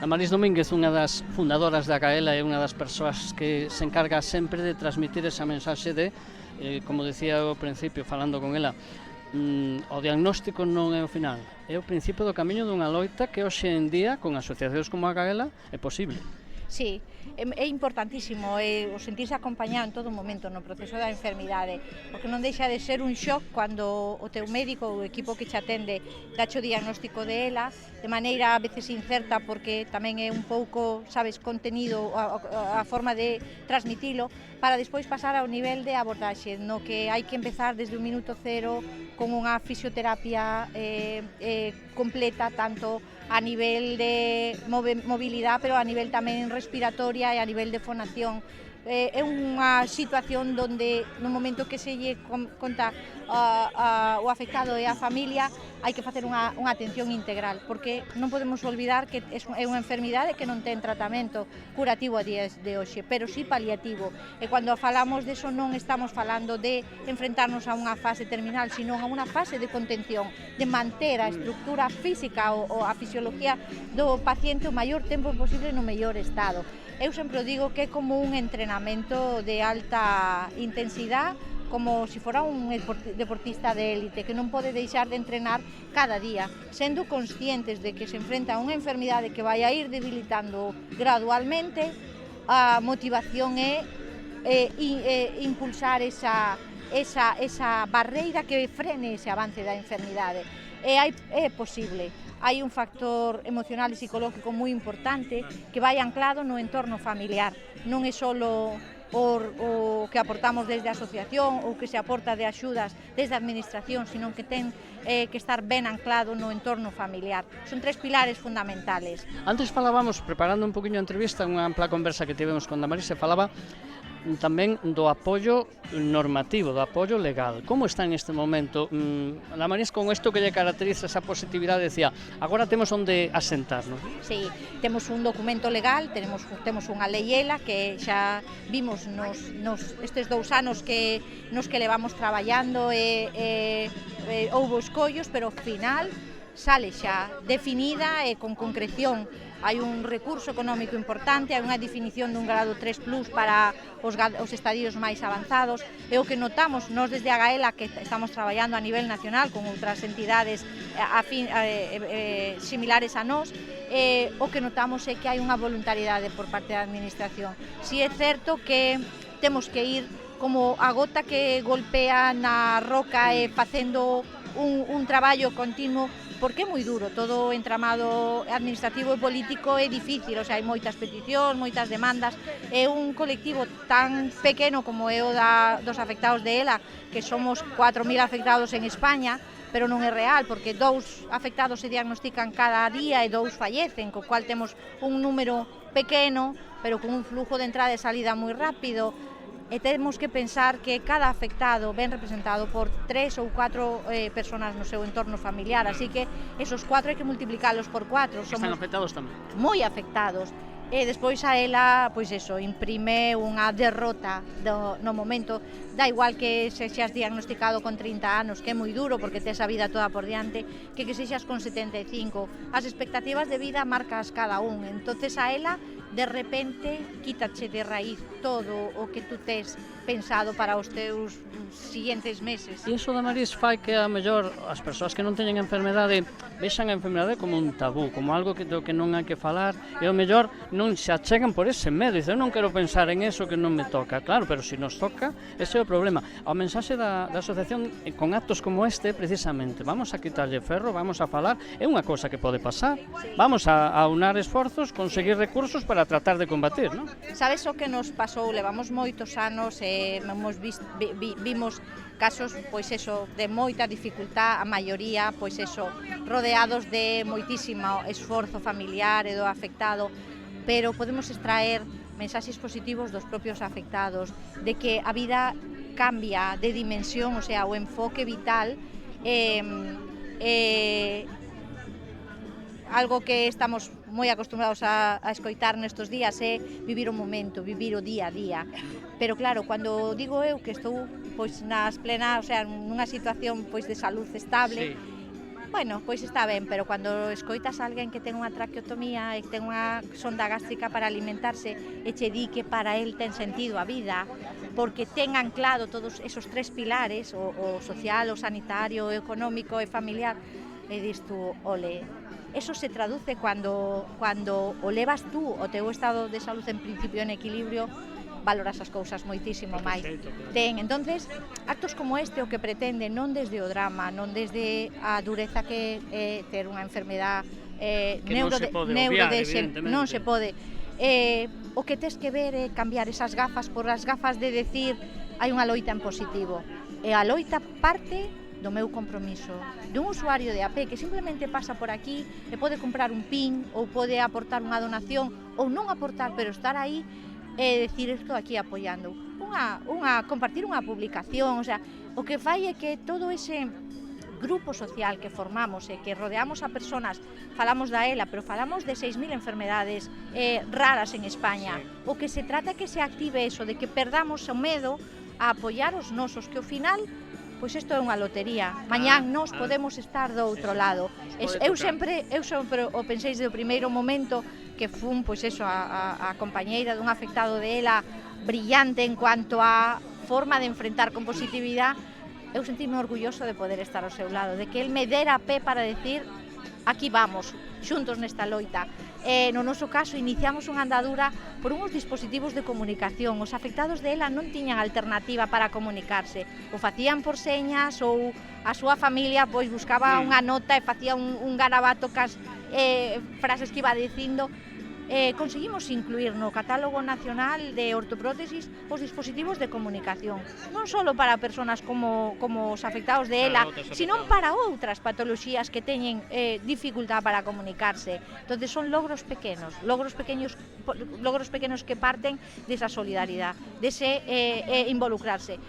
Damaris Domínguez, unha das fundadoras da Gaela, é unha das persoas que se encarga sempre de transmitir esa mensaxe de, como decía ao principio, falando con ela, o diagnóstico non é o final, é o principio do camiño dunha loita que hoxe en día, con asociacións como a Gaela, é posible. Sí, é importantísimo o sentirse acompañado en todo momento no proceso da enfermidade, porque non deixa de ser un shock cando o teu médico ou o equipo que te atende dache o diagnóstico de ela, de maneira a veces incerta, porque tamén é un pouco, sabes, contenido a forma de transmitilo, para despois pasar ao nivel de abordaxe, no que hai que empezar desde o minuto cero con unha fisioterapia completa, tanto a nivel de mobilidade, pero a nivel tamén respiratoria e a nivel de fonación. É unha situación donde no momento que se lle conta o afectado e a familia hai que facer unha atención integral, porque non podemos olvidar que é unha enfermidade que non ten tratamento curativo a días de hoxe, pero sí paliativo, e cando falamos deso non estamos falando de enfrentarnos a unha fase terminal, sino a unha fase de contención, de manter a estructura física ou a fisiología do paciente o maior tempo posible no mellor estado. Eu sempre digo que é como un entrenamento de alta intensidade, como se fora un deportista de élite, que non pode deixar de entrenar cada día, sendo conscientes de que se enfrenta a unha enfermidade que vai a ir debilitando gradualmente. A motivación é impulsar esa barreira que frene ese avance da enfermidade. É posible. Hai un factor emocional e psicológico moi importante que vai anclado no entorno familiar. Non é só o que aportamos desde a asociación ou que se aporta de axudas desde a administración, sino que ten que estar ben anclado no entorno familiar. Son tres pilares fundamentales. Antes falábamos, preparando un poquinho a entrevista, unha ampla conversa que tivemos con Damaris, se falaba tamén do apoio normativo, do apoio legal. Como está en este momento? Damaris, con isto que lle caracteriza esa positividade, decía, agora temos onde asentarnos. Sí, temos un documento legal, temos unha lei ELA que xa vimos estes 2 anos nos que levamos traballando, houbo escollos, pero ao final sale xa definida e con concreción. Hai un recurso económico importante, hai unha definición dun grado 3 plus para os estadios máis avanzados, e o que notamos nós desde a Gaela, que estamos traballando a nivel nacional con outras entidades similares a nós, o que notamos é que hai unha voluntariedade por parte da administración. Si é certo que temos que ir como a gota que golpea na roca e facendo un traballo continuo, porque é moi duro, todo o entramado administrativo e político é difícil, o sea, hai moitas peticións, moitas demandas, é un colectivo tan pequeno como é o dos afectados de ELA, que somos 4.000 afectados en España, pero non é real, porque 2 afectados se diagnostican cada día e 2 fallecen, co cual temos un número pequeno, pero con un flujo de entrada e salida moi rápido. E temos que pensar que cada afectado ven representado por 3 ou 4 persoas no seu entorno familiar, así que esos 4 hai que multiplicalos por 4. Están afectados tamén? Moi afectados. E despois a ela, pois eso, imprime unha derrota no momento. Da igual que sexas diagnosticado con 30 anos, que é moi duro porque tes a vida toda por diante, que sexas con 75. As expectativas de vida marcas cada un. Entonces a ela, de repente, quítache de raíz todo o que tú tes pensado para os teus siguientes meses. E iso, Damaris, fai que a mellor as persoas que non teñen enfermedade vexan a enfermedade como un tabú, como algo do que non hai que falar, e ao mellor non se achegan por ese medo, dicen, eu non quero pensar en eso que non me toca. Claro, pero se nos toca, ese é o problema. A mensaxe da asociación con actos como este, precisamente, vamos a quitarlle ferro, vamos a falar, é unha cosa que pode pasar, vamos a unar esforzos, conseguir recursos para tratar de combatir, non? Sabes o que nos pasou? Levamos moitos anos e vimos casos, pois eso, de moita dificultad, a maioría, pois eso, rodeados de moitísimo esforzo familiar e do afectado, pero podemos extraer mensaxes positivos dos propios afectados, de que a vida cambia de dimensión, o sea, o enfoque vital, algo que estamos moi acostumbrados a escoitar nestes días é vivir o momento, vivir o día a día. Pero claro, cando digo eu que estou pois nas plenas, o sea, nunha situación pois de salud estable, sí, Bueno, pois está ben, pero cando escoitas a alguén que ten unha traqueotomía e que ten unha sonda gástrica para alimentarse e che di que para el ten sentido a vida, porque ten anclado todos esos tres pilares, o social, o sanitario, o económico e familiar, e dis tú, ole, eso se traduce cando o levas tú o teu estado de salud en principio en equilibrio, valoras as cousas moitísimo máis. Ten, entonces, actos como este o que pretende non desde o drama, non desde a dureza que é ter unha enfermedade neurodexenerada, non se pode. O que tes que ver é cambiar esas gafas por as gafas de decir hai unha loita en positivo. E a loita parte do meu compromiso, dun usuario de AP que simplemente pasa por aquí e pode comprar un pin ou pode aportar unha donación ou non aportar, pero estar aí e decir, estou aquí apoiando, compartir unha publicación, o sea, o que fai é que todo ese grupo social que formamos e que rodeamos a personas, falamos da ELA, pero falamos de 6.000 enfermedades raras en España. O que se trata é que se active eso, de que perdamos o medo a apoiar os nosos, que ao final, pois isto é unha lotería. Mañán nós podemos estar do outro lado. Eu sempre o pensei desde o primeiro momento que fun, pois eso, a compañeira dun afectado de ELA brillante en cuanto a forma de enfrentar con positividade. Eu sentíme orgulloso de poder estar ao seu lado, de que el me dera pé para decir aquí vamos, xuntos nesta loita. No noso caso, iniciamos unha andadura por unhos dispositivos de comunicación. Os afectados de ELA non tiñan alternativa para comunicarse. O facían por señas ou a súa familia pois buscaba unha nota e facía un garabato cas frases que iba dicindo. Conseguimos incluir no catálogo nacional de ortoprótesis os dispositivos de comunicación, non só para persoas como os afectados de ELA, sino para outras patoloxías que teñen dificultad para comunicarse. Entonces son logros pequenos que parten desa solidaridade, dese involucrarse.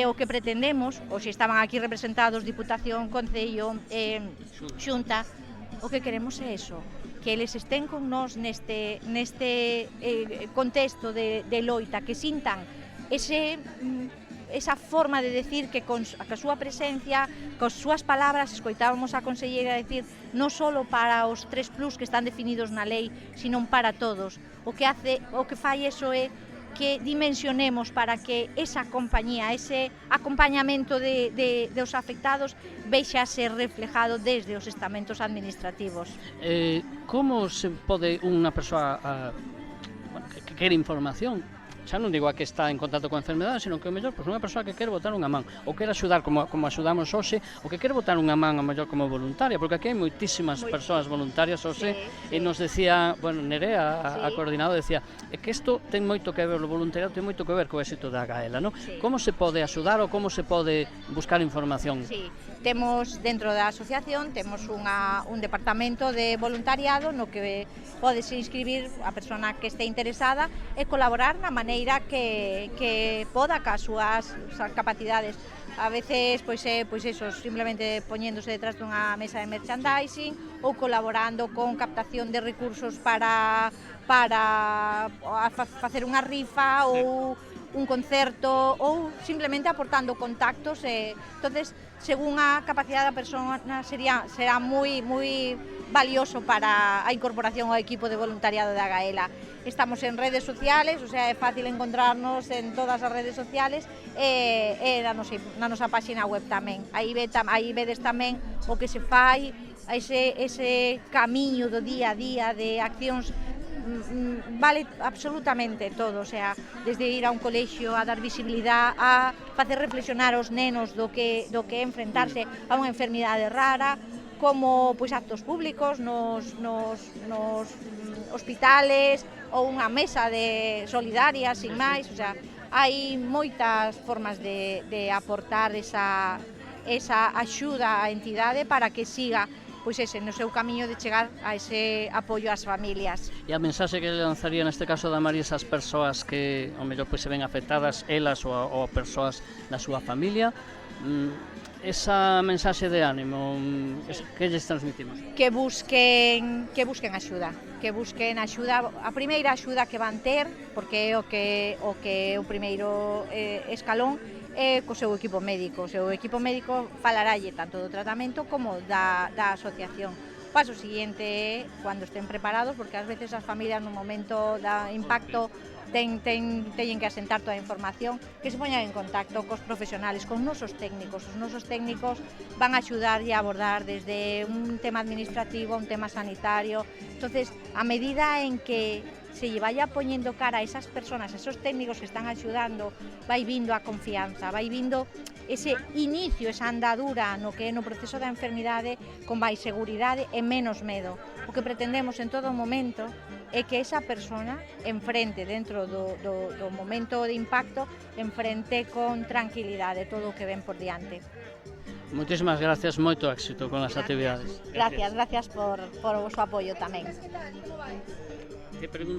O que pretendemos, ou se estaban aquí representados Diputación, Concello, Xunta, o que queremos é eso, que eles estén con nós neste contexto de loita, que sintan esa forma de decir que a súa presencia, cos súas palabras, escoitábamos a conselleira decir non só para os 3 plus que están definidos na lei, sino para todos. O que fai eso é que dimensionemos para que esa compañía, ese acompañamento dos afectados vexa ser reflejado desde os estamentos administrativos. Como se pode unha persoa que quere información, xa non digo a que está en contacto coa enfermedade, sino que o mellor unha persoa que quere botar unha man, ou quere axudar como axudamos hoxe, ou que quere botar unha man, o mellor como voluntaria, porque aquí hai moitísimas persoas voluntarias hoxe, e nos decía, bueno, Nerea, a coordinadora, decía, é que isto ten moito que ver, o voluntariado ten moito que ver co éxito da Gaela, non? Como se pode axudar ou como se pode buscar información? Sí, temos dentro da asociación, temos un departamento de voluntariado no que podes inscribir a persona que este interesada e colaborar na maneira que poda cas súas capacidades. A veces, pois eso, simplemente poñéndose detrás dunha mesa de merchandising ou colaborando con captación de recursos para facer unha rifa ou un concerto ou simplemente aportando contactos. Entonces, según a capacidade da persona, será moi valioso para a incorporación ao equipo de voluntariado da Gaela. Estamos en redes sociales, o sea, é fácil encontrarnos en todas as redes sociales e na nosa página web tamén. Aí vedes tamén o que se fai, ese camiño do día a día de accións. Vale absolutamente todo, o sea, desde ir a un colexio a dar visibilidade, a facer reflexionar os nenos do que é enfrentarse a unha enfermidade rara, como pois actos públicos nos hospitales ou unha mesa de solidaria, sin máis, o sea, hai moitas formas de aportar esa axuda á entidade para que siga pois ese no seu camiño de chegar a ese apoio ás familias. E a mensaxe que lanzaría neste caso da María esas persoas que ao mellor pois se ven afectadas, elas ou persoas da súa familia, esa mensaxe de ánimo, que lles transmitimos? Que busquen axuda, a primeira axuda que van ter, porque é o primeiro escalón, e co seu equipo médico. O seu equipo médico falaralle tanto do tratamento como da asociación. O paso seguinte é, cando estén preparados, porque ás veces as familias no momento da impacto teñen que asentar toda a información, que se poñan en contacto cos profesionales, con nosos técnicos. Os nosos técnicos van a axudar e a abordar desde un tema administrativo a un tema sanitario. Entonces, a medida en que se lle vaya poñendo cara a esas persoas, esos técnicos que están axudando, vai vindo a confianza, vai vindo ese inicio, esa andadura no que é no proceso da enfermidade con máis seguridade e menos medo. O que pretendemos en todo momento é que esa persona enfrente dentro do momento de impacto, enfrente con tranquilidade todo o que ven por diante. Moitísimas gracias, moito éxito con as actividades. Gracias por o vosso apoio tamén. Te pregunto